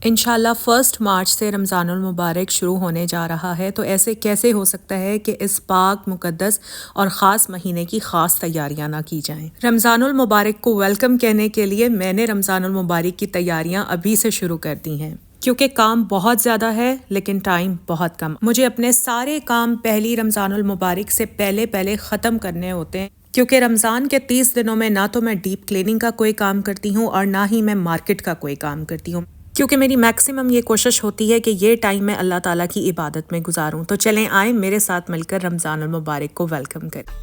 इंशाल्लाह 1 मार्च से रमज़ानुल मुबारक शुरू होने जा रहा है, तो ऐसे कैसे हो सकता है कि इस पाक मुक़द्दस और ख़ास महीने की ख़ास तैयारियां ना की जाएं। रमज़ानुल मुबारक को वेलकम कहने के लिए मैंने रमज़ानुल मुबारक की तैयारियां अभी से शुरू कर दी हैं, क्योंकि काम बहुत ज़्यादा है लेकिन टाइम बहुत कम। मुझे अपने सारे काम पहली रमज़ानुल मुबारक से पहले ख़त्म करने होते हैं, क्योंकि रमज़ान के 30 दिनों में ना तो मैं डीप क्लीनिंग का कोई काम करती हूँ और ना ही मैं मार्केट का कोई काम करती हूँ, क्योंकि मेरी मैक्सिमम ये कोशिश होती है कि ये टाइम मैं अल्लाह ताला की इबादत में गुजारूं। तो चलें आए मेरे साथ मिलकर रमज़ानुल मुबारक को वेलकम करें।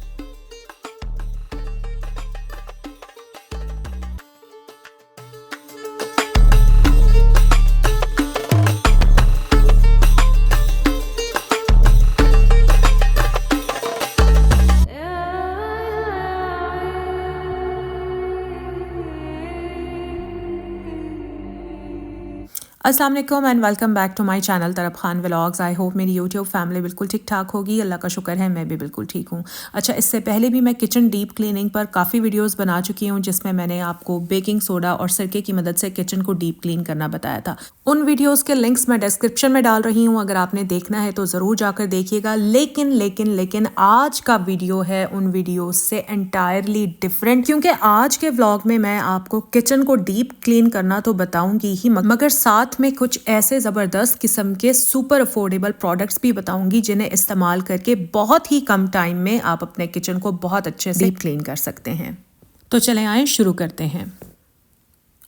अस्सलाम वालेकुम and welcome back to my channel Taraf Khan vlogs. I hope मेरी यूट्यूब फैमिली बिल्कुल ठीक ठाक होगी, अल्लाह का शुक्र है मैं भी बिल्कुल ठीक हूँ। अच्छा, इससे पहले भी मैं किचन डीप क्लीनिंग पर काफ़ी वीडियोस बना चुकी हूँ, जिसमें मैंने आपको बेकिंग सोडा और सिरके की मदद से किचन को डीप क्लीन करना बताया था। उन वीडियोज़ के लिंक्स मैं डिस्क्रिप्शन में डाल रही हूँ, अगर आपने देखना है तो ज़रूर जाकर देखिएगा। लेकिन आज का वीडियो है उन वीडियोज़ से एंटायरली डिफरेंट, क्योंकि आज के व्लॉग में मैं आपको किचन को डीप क्लीन करना तो बताऊँगी ही, मगर साथ में कुछ ऐसे ज़बरदस्त किस्म के सुपर अफोर्डेबल प्रोडक्ट्स भी बताऊंगी, जिन्हें इस्तेमाल करके बहुत ही कम टाइम में आप अपने किचन को बहुत अच्छे से डीप क्लीन कर सकते हैं। तो चलें आए शुरू करते हैं।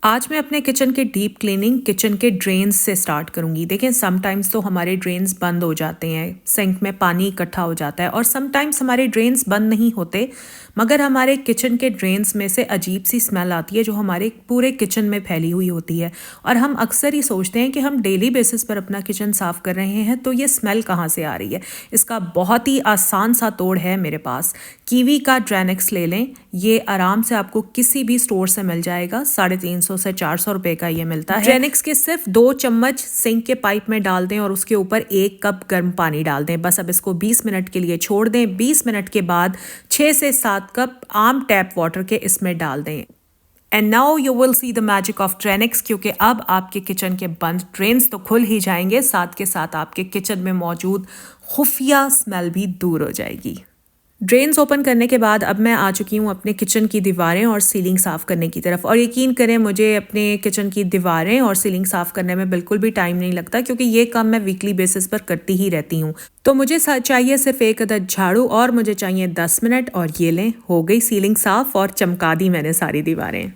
आज मैं अपने किचन के डीप क्लीनिंग किचन के ड्रेन्स से स्टार्ट करूंगी। देखें, समटाइम्स तो हमारे ड्रेन्स बंद हो जाते हैं, सिंक में पानी इकट्ठा हो जाता है, और समटाइम्स हमारे ड्रेन्स बंद नहीं होते, मगर हमारे किचन के ड्रेन्स में से अजीब सी स्मेल आती है जो हमारे पूरे किचन में फैली हुई होती है। और हम अक्सर ही सोचते हैं कि हम डेली बेसिस पर अपना किचन साफ़ कर रहे हैं, तो ये स्मेल कहाँ से आ रही है। इसका बहुत ही आसान सा तोड़ है मेरे पास। कीवी का ड्रेनेक्स ले लें, ये आराम से आपको किसी भी स्टोर से मिल जाएगा। 350 से 400 रुपए का ये मिलता है। ड्रेनेक्स के सिर्फ 2 चम्मच सिंक के पाइप में डाल दें और उसके ऊपर 1 कप गर्म पानी डाल दें। बस अब इसको 20 मिनट के लिए छोड़ दें। 20 मिनट के बाद 6 से 7 कप आम टैप वाटर के इसमें डाल दें। And now you will see the magic of Drainex, क्योंकि अब आपके किचन के बंद ड्रेन्स तो खुल ही जाएंगे, साथ के साथ आपके किचन में मौजूद खुफिया स्मेल भी दूर हो जाएगी। ड्रेन्स ओपन करने के बाद अब मैं आ चुकी हूँ अपने किचन की दीवारें और सीलिंग साफ़ करने की तरफ। और यकीन करें, मुझे अपने किचन की दीवारें और सीलिंग साफ़ करने में बिल्कुल भी टाइम नहीं लगता, क्योंकि ये काम मैं वीकली बेसिस पर करती ही रहती हूँ। तो मुझे चाहिए सिर्फ 1 अदद झाड़ू और मुझे चाहिए 10 मिनट, और ये लें, हो गई सीलिंग साफ़ और चमका दी मैंने सारी दीवारें।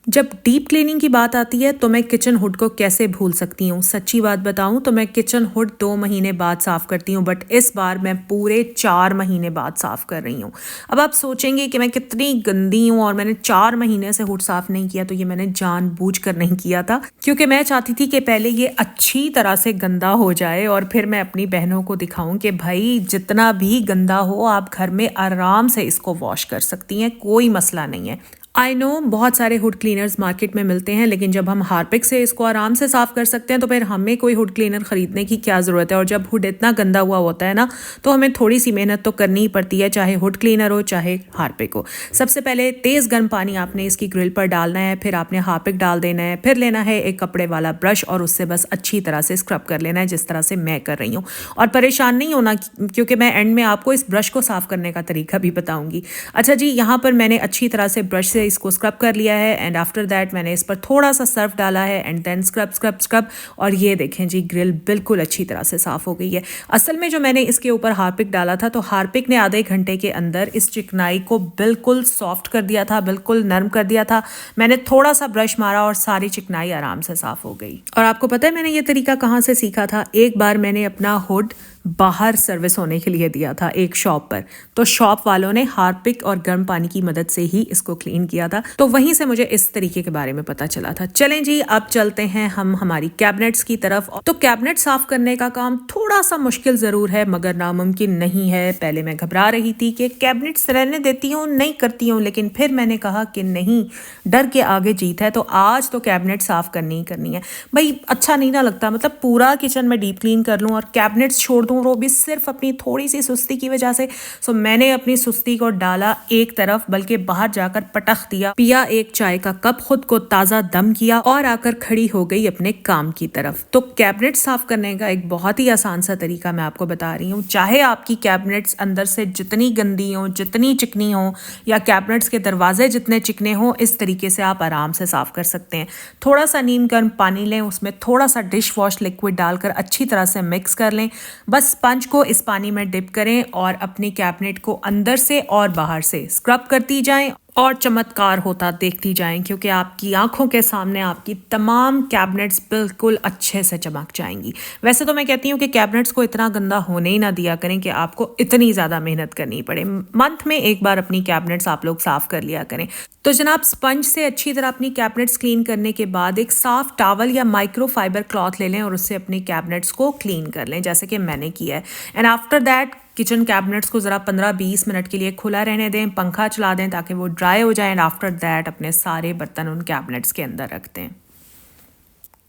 जब डीप क्लीनिंग की बात आती है तो मैं किचन हुड को कैसे भूल सकती हूँ। सच्ची बात बताऊँ तो मैं किचन हुड 2 महीने बाद साफ़ करती हूँ, बट इस बार मैं पूरे 4 महीने बाद साफ़ कर रही हूँ। अब आप सोचेंगे कि मैं कितनी गंदी हूँ और मैंने 4 महीने से हुड साफ़ नहीं किया। तो ये मैंने जानबूझकर नहीं किया था, क्योंकि मैं चाहती थी कि पहले ये अच्छी तरह से गंदा हो जाए और फिर मैं अपनी बहनों को दिखाऊँ कि भाई जितना भी गंदा हो आप घर में आराम से इसको वॉश कर सकती हैं, कोई मसला नहीं है। आई नो बहुत सारे हुड क्लीनर्स मार्केट में मिलते हैं, लेकिन जब हम हार्पिक से इसको आराम से साफ़ कर सकते हैं तो फिर हमें कोई हुड क्लीनर ख़रीदने की क्या ज़रूरत है। और जब हुड इतना गंदा हुआ होता है ना, तो हमें थोड़ी सी मेहनत तो करनी ही पड़ती है, चाहे हुड क्लीनर हो चाहे हार्पिक हो। सबसे पहले तेज़ गर्म पानी आपने इसकी ग्रिल पर डालना है, फिर आपने हार्पिक डाल देना है, फिर लेना है एक कपड़े वाला ब्रश और उससे बस अच्छी तरह से स्क्रब कर लेना है, जिस तरह से मैं कर रही हूँ। और परेशान नहीं होना, क्योंकि मैं एंड में आपको इस ब्रश को साफ़ करने का तरीका भी बताऊँगी। अच्छा जी, यहाँ पर मैंने अच्छी तरह से ब्रश से इसको स्क्रब कर लिया है, एंड आफ्टर दैट मैंने इस पर थोड़ा सा सर्फ डाला है, एंड देन स्क्रब। और ये देखें जी, ग्रिल बिल्कुल अच्छी तरह से साफ़ हो गई है। असल में जो मैंने इसके ऊपर हार्पिक डाला था, तो हार्पिक ने आधे घंटे के अंदर इस चिकनाई को बिल्कुल सॉफ्ट कर दिया था, बिल्कुल नरम कर दिया था। मैंने थोड़ा सा ब्रश मारा और सारी चिकनाई आराम से साफ़ हो गई। और आपको पता है मैंने ये तरीका कहाँ से सीखा था? एक बार मैंने अपना हुड बाहर सर्विस होने के लिए दिया था एक शॉप पर, तो शॉप वालों ने हार्पिक और गर्म पानी की मदद से ही इसको क्लीन किया था, तो वहीं से मुझे इस तरीके के बारे में पता चला था। चलें जी, अब चलते हैं हम हमारी कैबिनेट्स की तरफ। तो कैबिनेट साफ करने का काम थोड़ा सा मुश्किल ज़रूर है, मगर नामुमकिन नहीं है। पहले मैं घबरा रही थी कि कैबिनेट्स रहने देती हूँ, नहीं करती हूँ, लेकिन फिर मैंने कहा कि नहीं, डर के आगे जीत है। तो आज तो कैबिनेट साफ़ करनी ही करनी है भाई। अच्छा नहीं ना लगता, मतलब पूरा किचन में डीप क्लीन कर लूँ और कैबिनेट्स छोड़ दूँ और वो भी सिर्फ अपनी थोड़ी सी सुस्ती की वजह से। सो मैंने अपनी सुस्ती को डाला एक तरफ, बल्कि बाहर जाकर पटख दिया, पिया एक चाय का कप, खुद को ताज़ा दम किया और आकर खड़ी हो गई अपने काम की तरफ। तो कैबिनेट साफ करने का एक बहुत ही आसान सा तरीका मैं आपको बता रही हूँ। चाहे आपकी कैबिनेट्स अंदर से जितनी गंदी हो, जितनी चिकनी हो, या कैबिनेट्स के दरवाजे जितने चिकने हो, इस तरीके से आप आराम से साफ कर सकते हैं। थोड़ा सा नीम गर्म पानी लें, उसमें थोड़ा सा डिश वॉश लिक्विड डालकर अच्छी तरह से मिक्स कर लें। बस स्पंज को इस पानी में डिप करें और अपनी कैबिनेट को अंदर से और बाहर से स्क्रब करती जाएं और चमत्कार होता देखती जाएं, क्योंकि आपकी आंखों के सामने आपकी तमाम कैबिनेट्स बिल्कुल अच्छे से चमक जाएंगी। वैसे तो मैं कहती हूँ कि कैबिनेट्स को इतना गंदा होने ही ना दिया करें कि आपको इतनी ज़्यादा मेहनत करनी पड़े। मंथ में एक बार अपनी कैबिनेट्स आप लोग साफ़ कर लिया करें। तो जनाब, स्पंज से अच्छी तरह अपनी कैबिनेट्स क्लीन करने के बाद एक साफ टॉवल या माइक्रो फाइबर क्लॉथ ले लें और उससे अपनी कैबिनेट्स को क्लीन कर लें, जैसे कि मैंने किया है। And after that kitchen cabinets को ज़रा 15-20 मिनट के लिए खुला रहने दें, पंखा चला दें ताकि वो ड्राई हो जाए। एंड आफ्टर दैट अपने सारे बर्तन उन कैबिनेट्स के अंदर रख दें।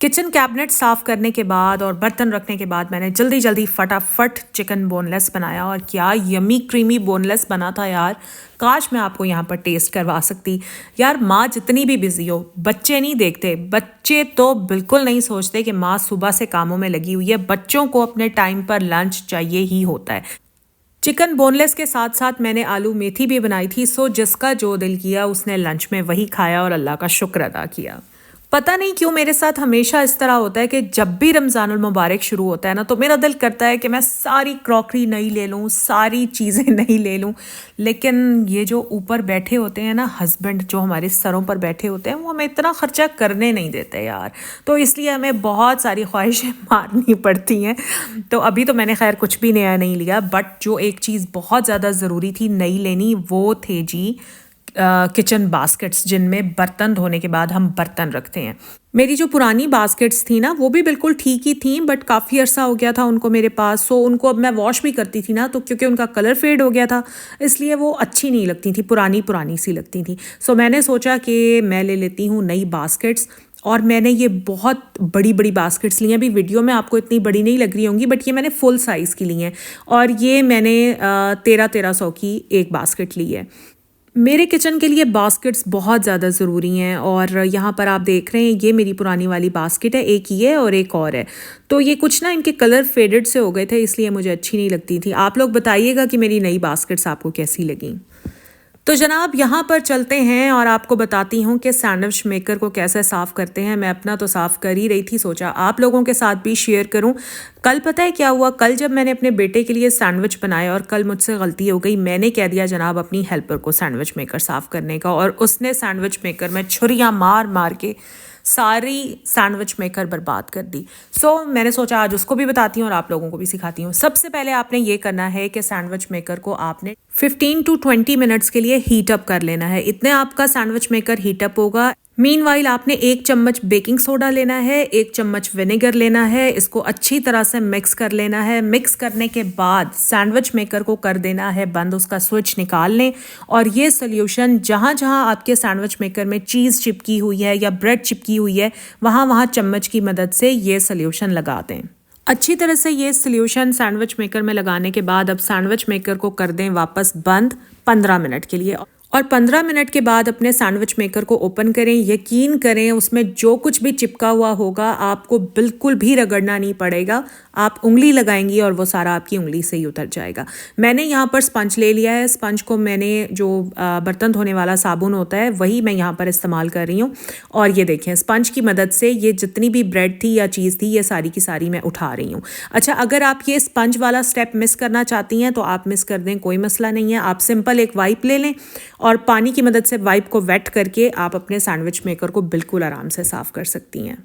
किचन कैबिनेट साफ़ करने के बाद और बर्तन रखने के बाद मैंने जल्दी जल्दी फटाफट चिकन बोनलेस बनाया, और क्या यमी क्रीमी बोनलेस बना था यार। काश मैं आपको यहाँ पर टेस्ट करवा सकती। यार, माँ जितनी भी बिजी हो, बच्चे नहीं देखते। बच्चे तो बिल्कुल नहीं सोचते कि माँ सुबह से कामों में लगी हुई है। बच्चों को अपने टाइम पर लंच चाहिए ही होता है। चिकन बोनलेस के साथ साथ मैंने आलू मेथी भी बनाई थी। सो जिसका जो दिल किया उसने लंच में वही खाया और अल्लाह का शुक्र अदा किया। पता नहीं क्यों मेरे साथ हमेशा इस तरह होता है कि जब भी रमज़ानुल मुबारक शुरू होता है ना, तो मेरा दिल करता है कि मैं सारी क्रॉकरी नहीं ले लूँ, सारी चीज़ें नहीं ले लूँ। लेकिन ये जो ऊपर बैठे होते हैं ना हस्बैंड, जो हमारे सरों पर बैठे होते हैं, वो हमें इतना ख़र्चा करने नहीं देते यार। तो इसलिए हमें बहुत सारी ख्वाहिशें मारनी पड़ती हैं। तो अभी तो मैंने खैर कुछ भी नया नहीं लिया, बट जो एक चीज़ बहुत ज़्यादा ज़रूरी थी नई लेनी, वो थे जी किचन बास्केट्स, जिनमें बर्तन धोने के बाद हम बर्तन रखते हैं। मेरी जो पुरानी बास्केट्स थी ना, वो भी बिल्कुल ठीक ही थी, बट काफ़ी अरसा हो गया था उनको मेरे पास। सो उनको अब मैं वॉश भी करती थी ना, तो क्योंकि उनका कलर फेड हो गया था, इसलिए वो अच्छी नहीं लगती थी, पुरानी पुरानी सी लगती थी। सो मैंने सोचा कि मैं ले लेती हूँ नई बास्केट्स, और मैंने ये बहुत बड़ी बड़ी बास्केट्स ली हैं। अभी वीडियो में आपको इतनी बड़ी नहीं लग रही होंगी, बट ये मैंने फुल साइज़ की ली हैं, और ये मैंने 1300 की एक बास्केट ली है। मेरे किचन के लिए बास्केट्स बहुत ज़्यादा ज़रूरी हैं, और यहाँ पर आप देख रहे हैं ये मेरी पुरानी वाली बास्केट है, एक ये है और एक और है। तो ये कुछ ना इनके कलर फेडेड से हो गए थे, इसलिए मुझे अच्छी नहीं लगती थी। आप लोग बताइएगा कि मेरी नई बास्केट्स आपको कैसी लगी। तो जनाब, यहाँ पर चलते हैं और आपको बताती हूँ कि सैंडविच मेकर को कैसे साफ़ करते हैं। मैं अपना तो साफ़ कर ही रही थी, सोचा आप लोगों के साथ भी शेयर करूँ। कल पता है क्या हुआ, कल जब मैंने अपने बेटे के लिए सैंडविच बनाए, और कल मुझसे गलती हो गई, मैंने कह दिया जनाब अपनी हेल्पर को सैंडविच मेकर साफ़ करने का, और उसने सैंडविच मेकर में छुरियाँ मार मार के सारी सैंडविच मेकर बर्बाद कर दी। सो मैंने सोचा आज उसको भी बताती हूँ और आप लोगों को भी सिखाती हूँ। सबसे पहले आपने ये करना है कि सैंडविच मेकर को आपने 15 to 20 मिनट्स के लिए हीट अप कर लेना है। इतने आपका सैंडविच मेकर हीट अप होगा। मीनवाइल आपने 1 चम्मच बेकिंग सोडा लेना है, 1 चम्मच विनेगर लेना है, इसको अच्छी तरह से मिक्स कर लेना है। मिक्स करने के बाद सैंडविच मेकर को कर देना है बंद, उसका स्विच निकाल लें, और ये सोल्यूशन जहाँ जहाँ आपके सैंडविच मेकर में चीज़ चिपकी हुई है या ब्रेड चिपकी हुई है, वहाँ वहाँ चम्मच की मदद से ये सोल्यूशन लगा दें। अच्छी तरह से ये सोल्यूशन सैंडविच मेकर में लगाने के बाद अब सैंडविच मेकर को कर दें वापस बंद 15 मिनट के लिए, और 15 मिनट के बाद अपने सैंडविच मेकर को ओपन करें। यकीन करें उसमें जो कुछ भी चिपका हुआ होगा आपको बिल्कुल भी रगड़ना नहीं पड़ेगा। आप उंगली लगाएंगी और वो सारा आपकी उंगली से ही उतर जाएगा। मैंने यहाँ पर स्पंज ले लिया है। स्पंज को मैंने जो बर्तन धोने वाला साबुन होता है वही मैं यहाँ पर इस्तेमाल कर रही हूँ, और ये देखें स्पंज की मदद से ये जितनी भी ब्रेड थी या चीज़ थी ये सारी की सारी मैं उठा रही हूँ। अच्छा, अगर आप ये स्पंज वाला स्टेप मिस करना चाहती हैं तो आप मिस कर दें, कोई मसला नहीं है। आप सिंपल एक वाइप ले लें और पानी की मदद से वाइप को वेट करके आप अपने सैंडविच मेकर को बिल्कुल आराम से साफ़ कर सकती हैं।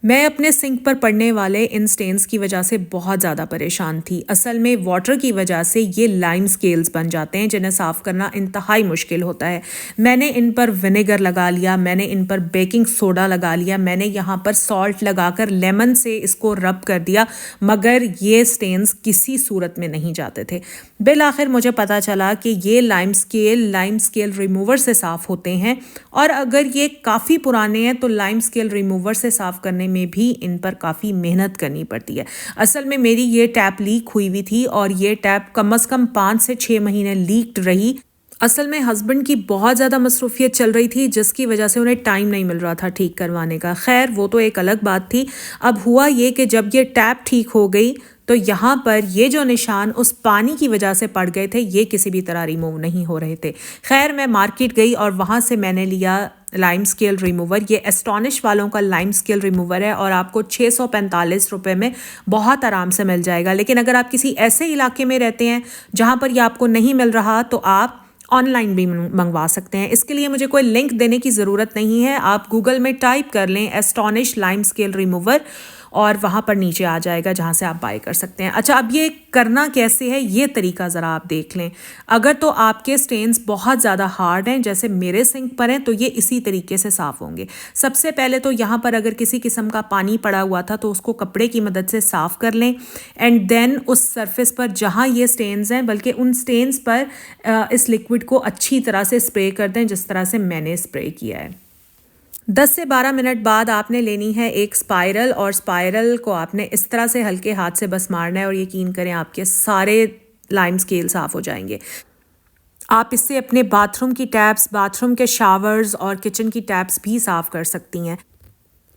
मैं अपने सिंक पर पड़ने वाले इन स्टेन्स की वजह से बहुत ज़्यादा परेशान थी। असल में वाटर की वजह से ये लाइम स्केल्स बन जाते हैं जिन्हें साफ़ करना इंतहाई मुश्किल होता है। मैंने इन पर विनेगर लगा लिया, मैंने इन पर बेकिंग सोडा लगा लिया, मैंने यहाँ पर सॉल्ट लगाकर लेमन से इसको रब कर दिया, मगर ये स्टेन्स किसी सूरत में नहीं जाते थे। बिल आखिर मुझे पता चला कि ये लाइम स्केल रिमूवर से साफ़ होते हैं, और अगर ये काफ़ी पुराने हैं तो लाइम स्केल रिमूवर से साफ़ करने में भी इन पर काफ़ी मेहनत करनी पड़ती है। असल में मेरी ये टैप लीक हुई हुई थी और ये टैप कम से कम 5 से 6 महीने लीक्ड रही। असल में हस्बैंड की बहुत ज़्यादा मसरूफियत चल रही थी, जिसकी वजह से उन्हें टाइम नहीं मिल रहा था ठीक करवाने का। खैर वो तो एक अलग बात थी। अब हुआ ये कि जब ये टैप ठीक हो गई तो यहाँ पर ये जो निशान उस पानी की वजह से पड़ गए थे, ये किसी भी तरह रिमूव नहीं हो रहे थे। खैर मैं मार्केट गई और वहाँ से मैंने लिया लाइम स्केल रिमूवर। ये एस्टॉनिश वालों का लाइम स्केल रिमूवर है और आपको 645 रुपये में बहुत आराम से मिल जाएगा। लेकिन अगर आप किसी ऐसे इलाके में रहते हैं जहाँ पर ये आपको नहीं मिल रहा तो आप ऑनलाइन भी मंगवा सकते हैं। इसके लिए मुझे कोई लिंक देने की ज़रूरत नहीं है। आप गूगल में टाइप कर लें एस्टॉनिश लाइम स्केल रिमूवर और वहाँ पर नीचे आ जाएगा जहाँ से आप बाय कर सकते हैं। अच्छा, अब ये करना कैसे है ये तरीका ज़रा आप देख लें। अगर तो आपके स्टेन्स बहुत ज़्यादा हार्ड हैं जैसे मेरे सिंक पर हैं तो ये इसी तरीके से साफ़ होंगे। सबसे पहले तो यहाँ पर अगर किसी किस्म का पानी पड़ा हुआ था तो उसको कपड़े की मदद से साफ़ कर लें एंड देन उस सरफेस पर जहाँ ये स्टेन्स हैं बल्कि उन स्टेन्स पर इस लिक्विड को अच्छी तरह से स्प्रे कर दें जिस तरह से मैंने स्प्रे किया है। 10 से 12 मिनट बाद आपने लेनी है एक स्पाइरल और स्पाइरल को आपने इस तरह से हल्के हाथ से बस मारना है और यकीन करें आपके सारे लाइम स्केल साफ़ हो जाएंगे। आप इससे अपने बाथरूम की टैप्स, बाथरूम के शावर्स और किचन की टैप्स भी साफ़ कर सकती हैं।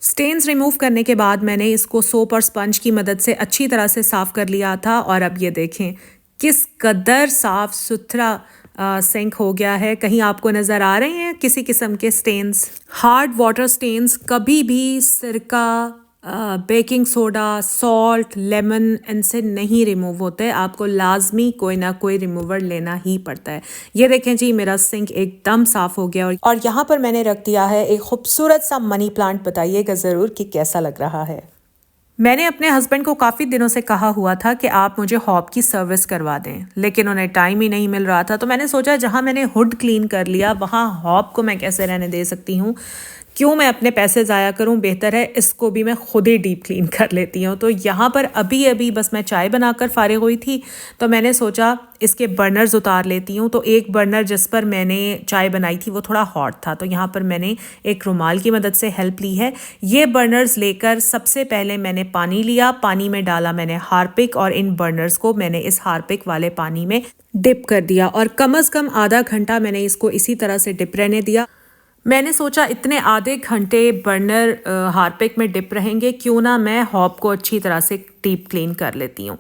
स्टेन्स रिमूव करने के बाद मैंने इसको सोप और स्पंज की मदद से अच्छी तरह से साफ़ कर लिया था और अब ये देखें किस कदर साफ़ सुथरा सिंक हो गया है। कहीं आपको नज़र आ रहे हैं किसी किस्म के स्टेन्स? हार्ड वाटर स्टेन्स कभी भी सिरका, बेकिंग सोडा, सॉल्ट, लेमन इनसे नहीं रिमूव होते। आपको लाजमी कोई ना कोई रिमूवर लेना ही पड़ता है। ये देखें जी मेरा सिंक एकदम साफ़ हो गया और यहाँ पर मैंने रख दिया है एक खूबसूरत सा मनी प्लांट। बताइएगा ज़रूर कि कैसा लग रहा है। मैंने अपने हस्बैंड को काफ़ी दिनों से कहा हुआ था कि आप मुझे हॉब की सर्विस करवा दें, लेकिन उन्हें टाइम ही नहीं मिल रहा था। तो मैंने सोचा जहाँ मैंने हुड क्लीन कर लिया वहाँ हॉब को मैं कैसे रहने दे सकती हूँ, क्यों मैं अपने पैसे ज़ाया करूं, बेहतर है इसको भी मैं खुद ही डीप क्लीन कर लेती हूं। तो यहाँ पर अभी बस मैं चाय बनाकर फारिग हुई थी तो मैंने सोचा इसके बर्नर्स उतार लेती हूँ। तो एक बर्नर जिस पर मैंने चाय बनाई थी वो थोड़ा हॉट था, तो यहाँ पर मैंने एक रुमाल की मदद से हेल्प ली है। ये बर्नर्स लेकर सबसे पहले मैंने पानी लिया, पानी में डाला मैंने हार्पिक और इन बर्नर्स को मैंने इस हार्पिक वाले पानी में डिप कर दिया और कम से कम आधा घंटा मैंने इसको इसी तरह से डिप रहने दिया। मैंने सोचा इतने आधे घंटे बर्नर हार्पिक में डिप रहेंगे, क्यों ना मैं हॉब को अच्छी तरह से डीप क्लीन कर लेती हूँ।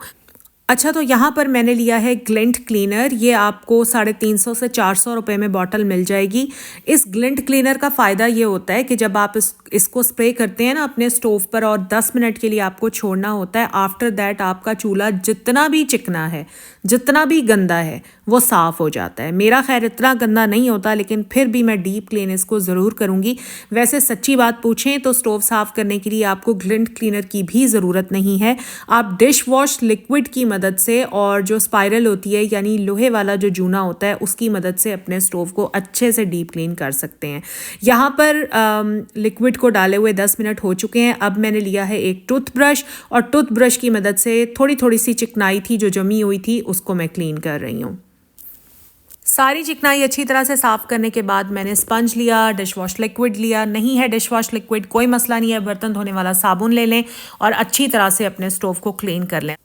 अच्छा, तो यहाँ पर मैंने लिया है ग्लिंट क्लीनर। ये आपको 350 से 400 रुपये में बॉटल मिल जाएगी। इस ग्लिंट क्लीनर का फ़ायदा ये होता है कि जब आप इसको स्प्रे करते हैं ना अपने स्टोव पर और 10 मिनट के लिए आपको छोड़ना होता है, आफ्टर दैट आपका चूल्हा जितना भी चिकना है, जितना भी गंदा है, वो साफ़ हो जाता है। मेरा खैर इतना गंदा नहीं होता, लेकिन फिर भी मैं डीप क्लीन इसको ज़रूर करूँगी। वैसे सच्ची बात पूछें तो स्टोव साफ़ करने के लिए आपको ग्लिंट क्लीनर की भी ज़रूरत नहीं है। आप डिश वॉश लिक्विड की मदद से और जो स्पाइरल होती है यानी लोहे वाला जो जूना होता है उसकी मदद से अपने स्टोव को अच्छे से डीप क्लीन कर सकते हैं। यहाँ पर लिक्विड को डाले हुए 10 मिनट हो चुके हैं। अब मैंने लिया है एक टूथब्रश और टूथब्रश की मदद से थोड़ी सी चिकनाई थी जो जमी हुई थी उसको मैं क्लीन कर रही हूँ। सारी चिकनाई अच्छी तरह से साफ़ करने के बाद मैंने स्पंज लिया, डिश वॉश लिक्विड लिया। नहीं है डिश वॉश लिक्विड कोई मसला नहीं है, बर्तन धोने वाला साबुन ले लें और अच्छी तरह से अपने स्टोव को क्लीन कर लें।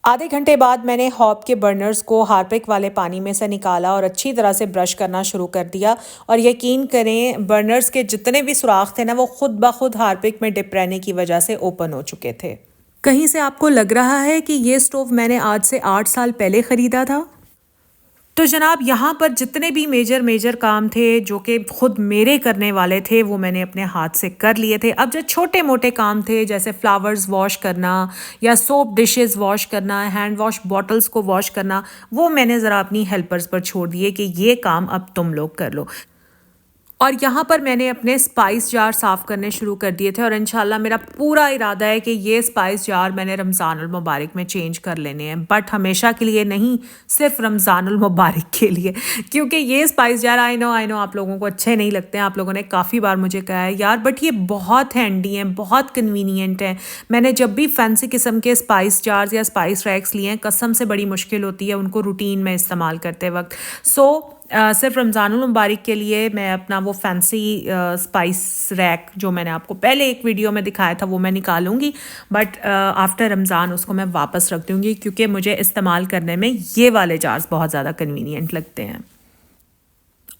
आधे घंटे बाद मैंने हॉब के बर्नर्स को हार्पिक वाले पानी में से निकाला और अच्छी तरह से ब्रश करना शुरू कर दिया और यकीन करें बर्नर्स के जितने भी सुराख थे ना वो खुद ब खुद हार्पिक में डिप रहने की वजह से ओपन हो चुके थे। कहीं से आपको लग रहा है कि ये स्टोव मैंने आज से 8 साल पहले ख़रीदा था? तो जनाब यहाँ पर जितने भी मेजर काम थे जो कि ख़ुद मेरे करने वाले थे वो मैंने अपने हाथ से कर लिए थे। अब जो छोटे मोटे काम थे जैसे फ्लावर्स वॉश करना या सोप डिशेस वॉश करना, हैंड वॉश बॉटल्स को वॉश करना, वो मैंने ज़रा अपनी हेल्पर्स पर छोड़ दिए कि ये काम अब तुम लोग कर लो। और यहाँ पर मैंने अपने स्पाइस जार साफ़ करने शुरू कर दिए थे और इंशाल्लाह मेरा पूरा इरादा है कि ये स्पाइस जार मैंने रमज़ानुल मुबारक में चेंज कर लेने हैं, बट हमेशा के लिए नहीं, सिर्फ रमज़ानुल मुबारक के लिए। क्योंकि ये स्पाइस जार आई नो आप लोगों को अच्छे नहीं लगते हैं, आप लोगों ने काफ़ी बार मुझे कहा है यार, बट ये बहुत हैंडी हैं, बहुत कन्वीनियंट हैं। मैंने जब भी फैंसी किस्म के स्पाइस जार्स या स्पाइस रैक्स लिए हैं, कसम से बड़ी मुश्किल होती है उनको रूटीन में इस्तेमाल करते वक्त। सो सिर्फ रमज़ानुल मुबारक के लिए मैं अपना वो फैंसी स्पाइस रैक जो मैंने आपको पहले एक वीडियो में दिखाया था वो मैं निकालूंगी, बट आफ्टर रमज़ान उसको मैं वापस रख दूंगी क्योंकि मुझे इस्तेमाल करने में ये वाले जार्स बहुत ज़्यादा कन्वीनियंट लगते हैं।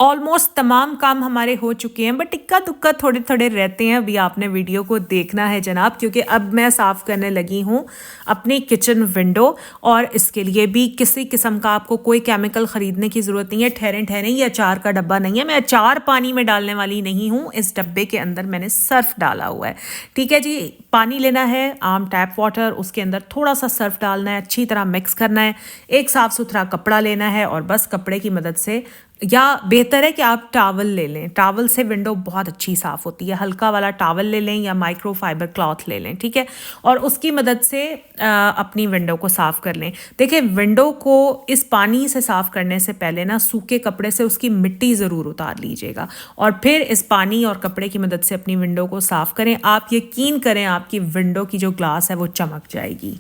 ऑलमोस्ट तमाम काम हमारे हो चुके हैं, बट इक्का दुक्का थोड़े थोड़े रहते हैं। अभी आपने वीडियो को देखना है जनाब, क्योंकि अब मैं साफ़ करने लगी हूँ अपनी किचन विंडो, और इसके लिए भी किसी किस्म का आपको कोई केमिकल ख़रीदने की ज़रूरत नहीं है। ठहरें ठहरें, ये अचार का डब्बा नहीं है, मैं अचार पानी में डालने वाली नहीं हूँ। इस डब्बे के अंदर मैंने सर्फ डाला हुआ है, ठीक है जी। पानी लेना है, आम टैप वाटर, उसके अंदर थोड़ा सा सर्फ डालना है, अच्छी तरह मिक्स करना है। एक साफ़ सुथरा कपड़ा लेना है और बस कपड़े की मदद से, या बेहतर है कि आप टावल ले लें, टावल से विंडो बहुत अच्छी साफ़ होती है। हल्का वाला टावल ले लें या माइक्रो फाइबर क्लॉथ ले लें, ठीक है, और उसकी मदद से अपनी विंडो को साफ़ कर लें। देखिए, विंडो को इस पानी से साफ़ करने से पहले ना सूखे कपड़े से उसकी मिट्टी ज़रूर उतार लीजिएगा, और फिर इस पानी और कपड़े की मदद से अपनी विंडो को साफ़ करें। आप यकीन करें, आपकी विंडो की जो ग्लास है वो चमक जाएगी।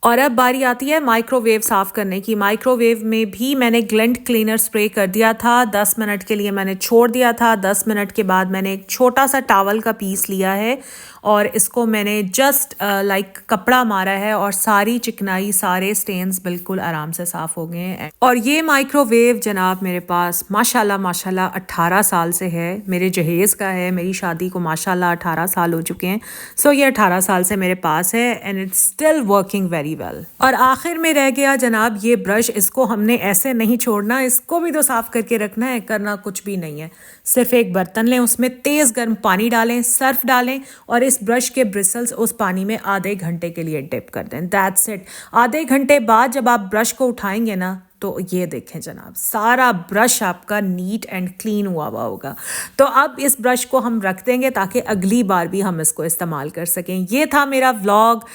और अब बारी आती है माइक्रोवेव साफ़ करने की। माइक्रोवेव में भी मैंने ग्लिंट क्लीनर स्प्रे कर दिया था, 10 मिनट के लिए मैंने छोड़ दिया था। 10 मिनट के बाद मैंने एक छोटा सा टावल का पीस लिया है और इसको मैंने जस्ट लाइक कपड़ा मारा है, और सारी चिकनाई, सारे स्टेन्स बिल्कुल आराम से साफ़ हो गए हैं। और ये माइक्रोवेव जनाब मेरे पास माशाल्लाह माशाल्लाह 18 साल से है, मेरे जहेज़ का है। मेरी शादी को माशाल्लाह 18 साल हो चुके हैं। सो ये 18 साल से मेरे पास है and it's still working very well. और आखिर में रह गया जनाब ये ब्रश, इसको हमने ऐसे नहीं छोड़ना, इसको भी तो साफ़ करके रखना है। करना कुछ भी नहीं है, सिर्फ एक बर्तन लें, उसमें तेज़ गर्म पानी डालें, सर्फ डालें, और इस ब्रश के ब्रिसल्स उस पानी में आधे घंटे के लिए डिप कर दें। That's it. आधे घंटे बाद जब आप ब्रश को उठाएंगे ना, तो ये देखें जनाब, सारा ब्रश आपका नीट एंड क्लीन हुआ होगा। तो अब इस ब्रश को हम रख देंगे ताकि अगली बार भी हम इसको इस्तेमाल कर सकें। ये था मेरा व्लॉग।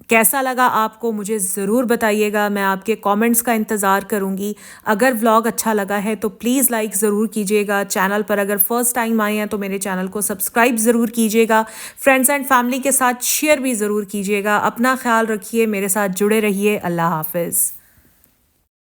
कैसा लगा आपको मुझे ज़रूर बताइएगा, मैं आपके कमेंट्स का इंतज़ार करूँगी। अगर व्लॉग अच्छा लगा है तो प्लीज़ लाइक ज़रूर कीजिएगा। चैनल पर अगर फ़र्स्ट टाइम आए हैं तो मेरे चैनल को सब्सक्राइब ज़रूर कीजिएगा। फ्रेंड्स एंड फैमिली के साथ शेयर भी ज़रूर कीजिएगा। अपना ख्याल रखिए, मेरे साथ जुड़े रहिए। अल्लाह हाफ़िज़।